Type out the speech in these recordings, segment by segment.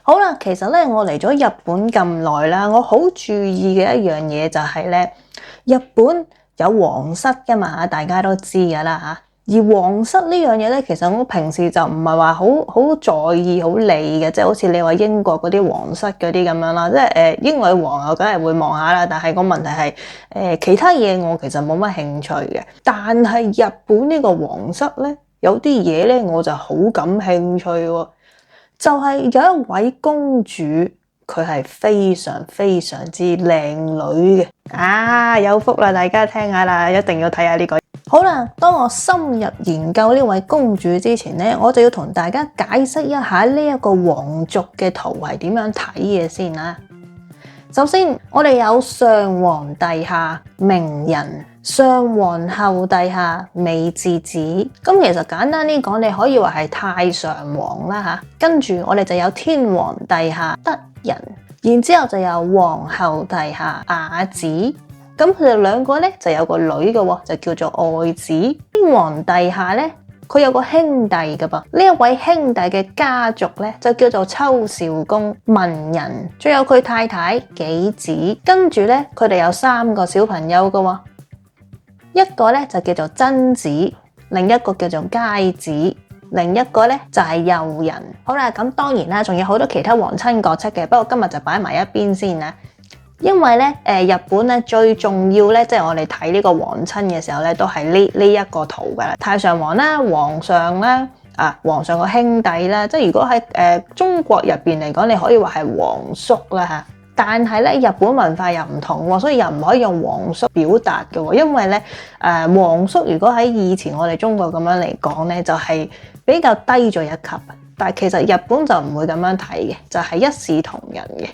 好啦，其實咧我嚟咗日本咁耐啦，我好注意嘅一樣嘢就係咧，日本有皇室噶嘛，大家都知噶啦嚇。而皇室呢樣嘢咧，其實我平時就唔係話好在意、好理嘅，即係好似你話英國嗰啲皇室嗰啲咁樣啦，即係英女王我梗係會望下啦。但係個問題係其他嘢我其實冇乜興趣嘅。但係日本呢個皇室咧，有啲嘢咧我就好感興趣喎。就係有一位公主，佢係非常非常之靚女嘅。有福啦，大家聽下啦，一定要睇下呢個。好啦，當我深入研究呢位公主之前呢，我就要同大家解釋一下呢一個皇族嘅圖係點樣睇嘅先啦。首先，我哋有上皇陛下、明仁、上皇后陛下、美智子。咁其實簡單啲講，你可以話係太上皇啦吓。跟住我哋就有天皇陛下德仁，然之後就有皇后陛下雅子。咁佢哋兩個咧就有個女嘅，就叫做愛子。天皇陛下咧，佢有個兄弟嘅噃，呢一位兄弟嘅家族咧就叫做秋篠宮文仁，仲有佢太太紀子。跟住咧，佢哋有3個小朋友嘅，一個咧就叫做真子，另一個叫做佳子，另一個咧就係佑仁。好啦，咁當然啦，仲有好多其他皇親國戚嘅，不過今日就擺埋一邊先啦。因為咧，日本咧最重要咧，即係我哋睇呢個皇親嘅時候咧，都係呢一個圖噶啦，太上皇啦、皇上啦、皇上個兄弟啦，即係如果喺中國入邊嚟講，你可以話係皇叔啦嚇。但係咧，日本文化又唔同喎，所以又唔可以用皇叔表達嘅喎，因為咧皇叔如果喺以前我哋中國咁樣嚟講咧，就係比較低咗一級，但係其實日本就唔會咁樣睇嘅，就係一視同仁嘅。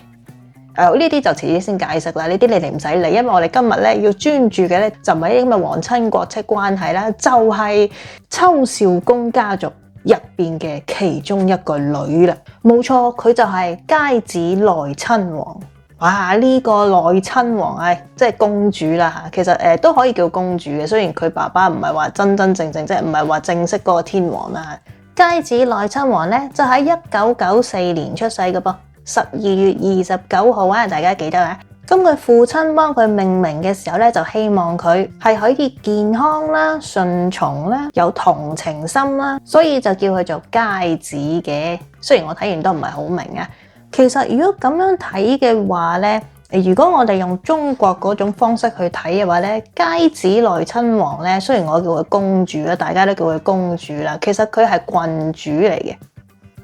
呢啲就遲啲先解釋啦，呢啲你哋唔使理，因為我哋今日咧要專注嘅咧就唔係啲咁嘅皇親國戚關係啦，就係秋篠宮家族入邊嘅其中一個女啦。冇錯，佢就係佳子內親王。哇！呢個內親王即係公主啦嚇，其實都可以叫公主嘅，雖然佢爸爸唔係話真正即係唔係話正式嗰個天皇啦。佳子內親王咧就喺1994年出世嘅噃。12月29號啊，大家記得啊。咁佢父親幫佢命名嘅時候咧，就希望佢係可以健康啦、順從啦、有同情心啦，所以就叫佢做佳子嘅。雖然我睇完都唔係好明啊。其實如果咁樣睇嘅話咧，如果我哋用中國嗰種方式去睇嘅話咧，佳子內親王咧，雖然我叫佢公主啦，大家都叫佢公主啦，其實佢係郡主嚟嘅。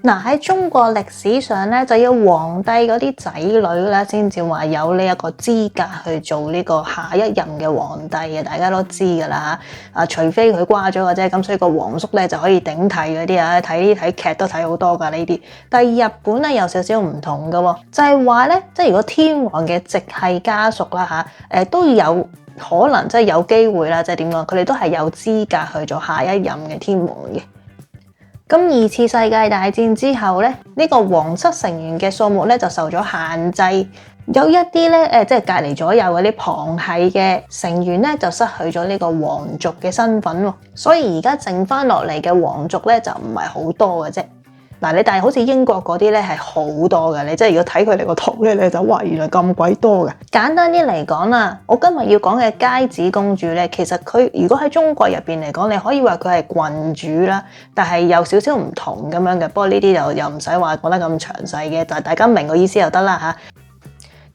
喺中國歷史上咧，就要皇帝嗰啲仔女咧，先至話有呢一個資格去做呢個下一任嘅皇帝嘅，大家都知噶啦嚇。除非佢瓜咗嘅啫，咁所以個皇叔咧就可以頂替嗰啲啊。睇劇都睇好多噶呢啲。但係日本咧有少少唔同嘅喎，就係話咧，即係如果天皇嘅直系家屬啦嚇，都有可能即係有機會啦，即係點講？佢哋都係有資格去做下一任嘅天皇嘅。咁2次世界大戰之後咧，呢個皇室成員嘅數目咧就受咗限制，有一啲咧即係隔離左右嗰啲旁系嘅成員咧就失去咗呢個皇族嘅身份喎，所以而家剩翻落嚟嘅皇族咧就唔係好多嘅啫。但係好似英國嗰啲咧係好多嘅，你即係如果睇佢哋個圖咧，你就話原來咁鬼多嘅。簡單啲嚟講啦，我今日要講嘅佳子公主咧，其實佢如果喺中國入邊嚟講，你可以話佢係郡主啦，但係有少少唔同咁樣嘅。不過呢啲又唔使話講得咁詳細嘅，但係大家明個意思就得啦嚇。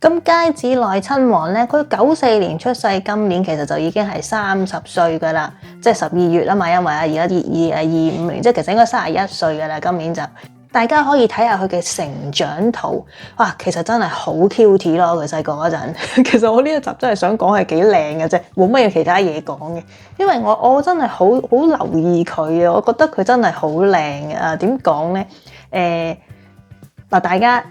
咁佳子內親王咧，佢94年出世，今年其實就已經係30歲噶啦，即係12月啊嘛，因為而家25年，即係其實應該31歲噶啦，今年就大家可以睇下佢嘅成長圖，哇，其實真係好 cute 咯，佢細個嗰陣。其實我呢一集真係想講係幾靚嘅啫，冇乜嘢其他嘢講嘅，因為我真係好留意佢啊，我覺得佢真係好靚啊。點講咧？大家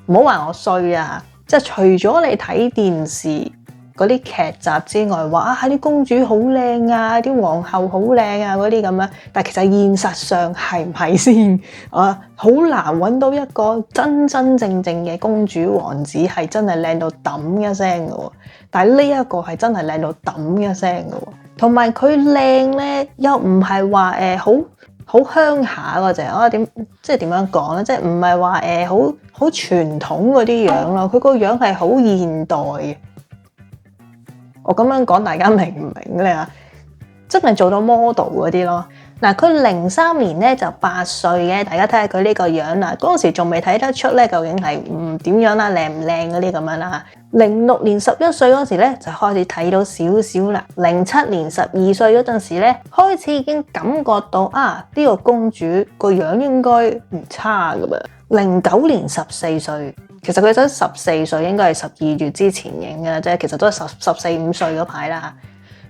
唔好話我衰啊！即係除咗你睇電視嗰啲劇集之外，話啲公主好靚啊，啲皇后好靚啊嗰啲咁樣，但係其實現實上係唔係先？好難揾到一個真正嘅公主王子係真係靚到揼一聲嘅喎。但係呢一個係真係靚到揼一聲嘅喎，同埋佢靚咧又唔係話好好鄉下嗰隻啊，點樣講咧？即係唔係話好傳統嗰啲樣咯？佢個樣係好現代嘅。我咁樣講，大家明唔明咧？真係做到 model 嗰啲咯。嗱，佢03年咧就8歲嘅，大家睇下佢呢個樣啦。嗰陣時仲未睇得出咧，究竟係點樣啦，靚唔靚嗰啲咁樣啦。06年11歲嗰時咧就開始睇到少少啦。07年12歲嗰陣時咧，開始已經感覺到呢個公主個樣應該唔差噶噃。09年14歲，其實佢真14歲，應該係12月之前影嘅，即係其實都係14、15歲嗰排啦。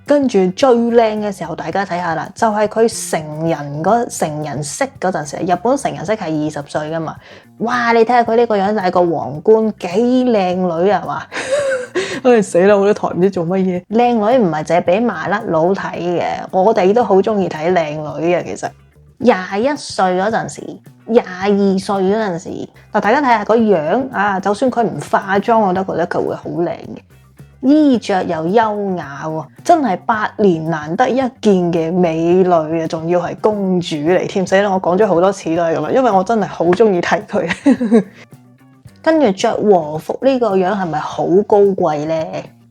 跟住最靚嘅時候，大家睇下啦，就係佢成人式嗰陣時，日本成人式係20歲噶嘛。哇！你睇下佢呢個樣戴個皇冠，幾靚女啊嘛！唉死啦！我啲台唔知做乜嘢。靚女唔係淨係俾麻甩佬睇嘅，我哋都好中意睇靚女嘅。其實21歲嗰陣時，22歲嗰陣時，嗱，大家睇下個樣就算佢唔化妝，我都覺得佢會好靚嘅。衣着又優雅喎，真係百年難得一見嘅美女啊！仲要係公主嚟添，死啦！我講咗好多次都係咁樣，因為我真係好中意睇佢。跟住着和服呢個樣係咪好高貴呢？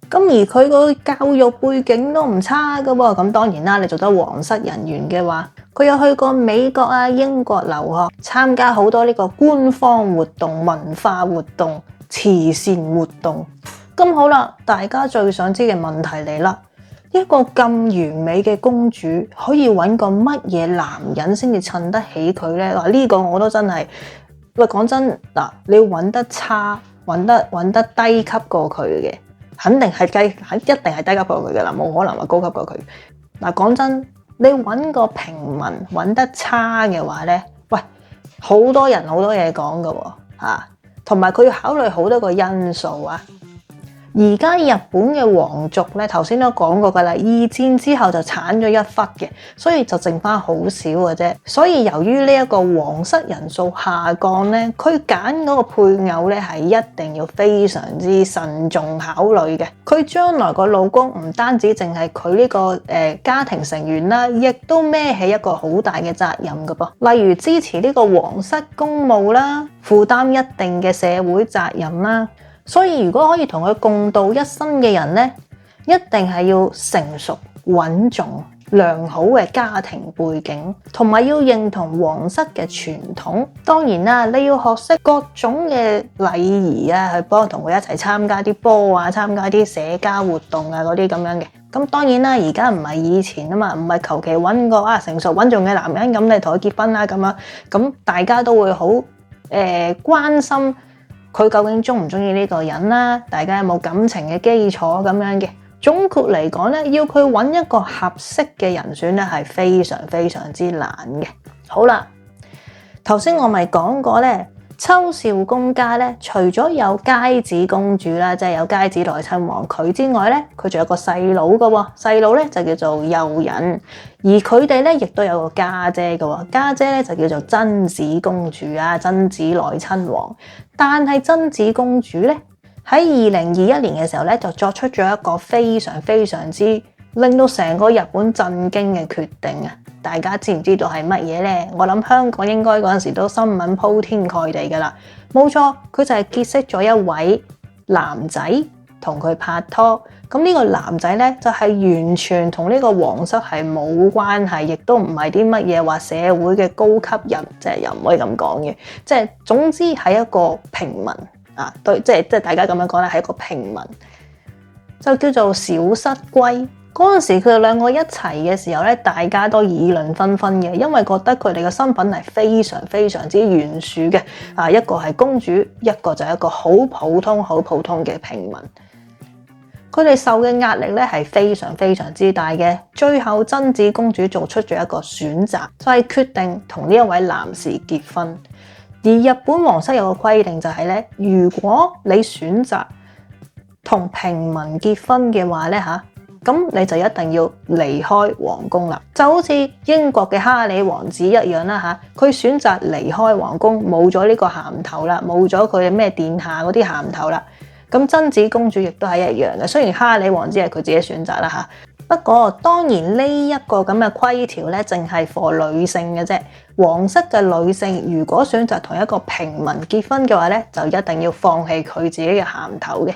咁而佢個教育背景都唔差噶喎。咁當然啦，你做得皇室人員嘅話，佢有去過美國英國留學，參加好多呢個官方活動、文化活動、慈善活動。咁好啦，大家最想知嘅問題嚟啦，一個咁完美嘅公主可以揾個乜嘢男人先至襯得起佢呢？嗱，呢個我都真係，喂，講真嗱，你揾得差，揾得低級過佢嘅，肯定係一定係低級過佢嘅啦，冇可能話高級過佢。嗱，講真，你揾個平民揾得差嘅話呢，喂，好多人好多嘢講㗎喎，同埋佢要考慮好多個因素啊。而家日本嘅皇族咧，頭先都講過㗎啦，二戰之後就剷咗一忽嘅，所以就剩翻好少嘅啫。所以由於呢一個皇室人數下降咧，佢揀嗰個配偶咧係一定要非常之慎重考慮嘅。佢將來個老公唔單止淨係佢呢個家庭成員啦，亦都孭起一個好大嘅責任㗎噃。例如支持呢個皇室公務啦，負擔一定嘅社會責任啦。所以如果可以同佢共度一生嘅人呢，一定係要成熟、穩重、良好嘅家庭背景，同埋要認同皇室嘅傳統。當然啦，你要學識各種嘅禮儀啊，去幫同佢一齊參加啲波啊，參加啲社交活動啊嗰啲咁樣嘅。咁當然啦，而家唔係以前啊嘛，唔係求其揾個成熟穩重嘅男人咁你同佢結婚啦咁樣，咁大家都會好關心佢究竟中唔中意呢個人啦？大家有冇感情嘅基礎咁樣嘅？總括嚟講咧，要佢揾一個合適嘅人選咧，係非常非常之難嘅。好啦，頭先我咪講過咧，秋篠宮家咧，除咗有佳子公主啦，即係有佳子內親王佢之外咧，佢仲有個細佬嘅喎，細佬咧就叫做佑仁，而佢哋咧亦都有個家姐嘅喎，家姐咧就叫做真子公主啊，真子內親王。但係真子公主咧喺2021年嘅時候咧，就作出咗一個非常非常之令到成個日本震驚嘅決定啊！大家知唔知道係乜嘢呢？我諗香港應該嗰陣時都新聞鋪天蓋地噶啦，冇錯，佢就係結識咗一位男仔同佢拍拖。咁呢個男仔咧就係完全同呢個皇室係冇關係，亦都唔係啲乜嘢話社會嘅高級人，即係又唔可以咁講嘅。即係總之係一個平民啊，對，即係大家咁樣講咧，係一個平民，就叫做小室圭。嗰陣時佢哋兩個一齊嘅時候咧，大家都議論紛紛嘅，因為覺得佢哋嘅身份係非常非常之懸殊嘅。一個係公主，一個就係一個好普通、好普通嘅平民。佢哋受嘅壓力咧係非常非常之大嘅。最後真子公主做出咗一個選擇，就係決定同呢一位男士結婚。而日本皇室有個規定就係咧，如果你選擇同平民結婚嘅話咧咁你就一定要離開皇宮啦，就好似英國嘅哈里王子一樣啦佢選擇離開皇宮，冇咗呢個銜頭啦，冇咗佢咩殿下嗰啲銜頭啦。咁真子公主亦都係一樣嘅，雖然哈里王子係佢自己選擇啦不過當然呢一個咁嘅規條咧，淨係 for 女性嘅啫。皇室嘅女性如果選擇同一個平民結婚嘅話咧，就一定要放棄佢自己嘅銜頭嘅。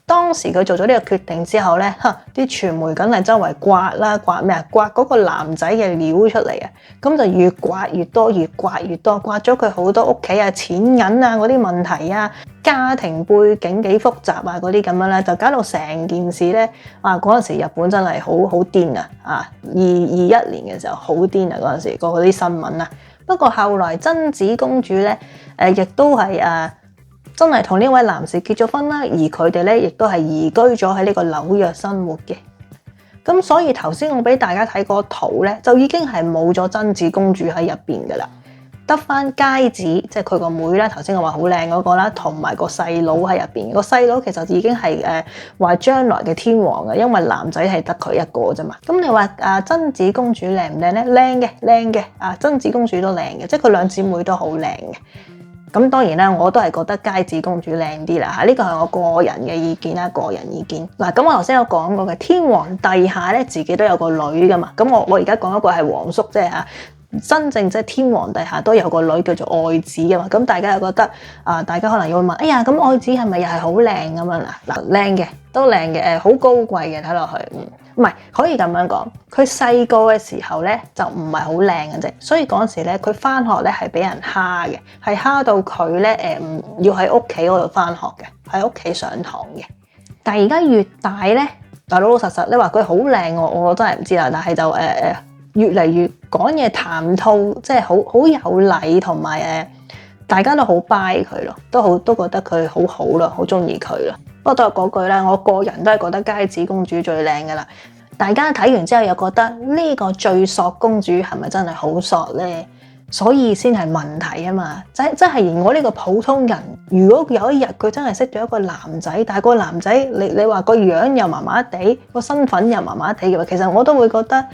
當時佢做咗呢個決定之後咧，啲傳媒梗係周圍刮啦，刮咩啊？刮嗰個男仔嘅料出嚟啊！咁就越刮越多，越刮越多，刮咗佢好多屋企啊、錢銀啊嗰啲問題啊、家庭背景幾複雜啊嗰啲咁樣咧，就搞到成件事咧，嗰陣時日本真係好癲啊！2021年嘅時候好癲啊，嗰陣時嗰啲新聞啊。不過後來真子公主咧，亦都係真係同呢位男士結咗婚啦，而佢哋咧亦都係移居咗喺呢個紐約生活嘅。咁所以頭先我俾大家睇個圖咧，就已經係冇咗真子公主喺入邊噶啦，得翻佳子，即係佢個妹啦。頭先我話好靚嗰個啦，同埋個細佬喺入邊。個細佬其實已經係話將來嘅天皇嘅，因為男仔係得佢一個啫嘛。咁你話真子公主靚唔靚咧？靚嘅真子公主都靚嘅，即係佢兩姊妹都好靚嘅。咁當然啦，我都係覺得佳子公主靚啲啦嚇，呢個係我個人嘅意見啦，個人意見。嗱，咁我頭先有講過嘅天皇陛下咧，自己都有個女噶嘛。咁我而家講一個係皇叔啫嚇，真正即係天皇陛下都有個女叫做愛子噶嘛。咁大家又覺得大家可能要問，哎呀，咁愛子係咪又係好靚咁樣嗱？靚嘅，都靚嘅，好高貴嘅睇落去，唔係可以咁樣講，佢細個嘅時候咧就唔係好靚嘅啫，所以嗰陣時咧佢翻學咧係俾人蝦嘅，係蝦到佢咧要喺屋企嗰度翻學嘅，喺屋企上堂嘅。但係而家越大咧，就老老實實你話佢好靚，我真係唔知啦。但係就越嚟越講嘢談吐，即係好有禮，同埋大家都好 buy 佢咯，都覺得佢好好咯，好中意佢咯。不過都係嗰句啦，我個人都係覺得佳子公主最靚噶啦。大家睇完之後又覺得呢個最索公主係咪真係好索呢？所以先係問題啊嘛！即係連我呢個普通人，如果有一日佢真係識咗一個男仔，但係個男仔你話個樣又麻麻地，個身份又麻麻地嘅話，其實我都會覺得，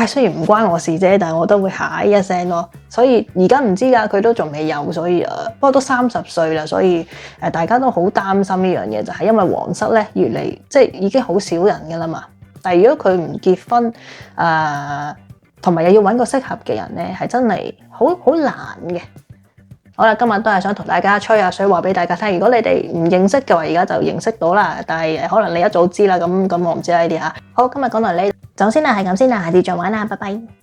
雖然唔關我事啫，但係我都會嗨一聲咯。所以而家唔知㗎，佢都仲未有，所以不過都30歲啦，所以大家都好擔心呢樣嘢，就係因為皇室咧越嚟即係已經好少人㗎啦嘛。但係如果佢唔結婚，同埋又要揾個適合嘅人咧，係真係好難嘅。好啦，今日都係想同大家吹下水，話俾大家聽。如果你哋唔認識嘅話，而家就認識到啦。但係可能你一早知啦，咁我唔知呢啲嚇。好，今日講到呢度，走先啦，係咁先啦，下次再玩啦，拜拜。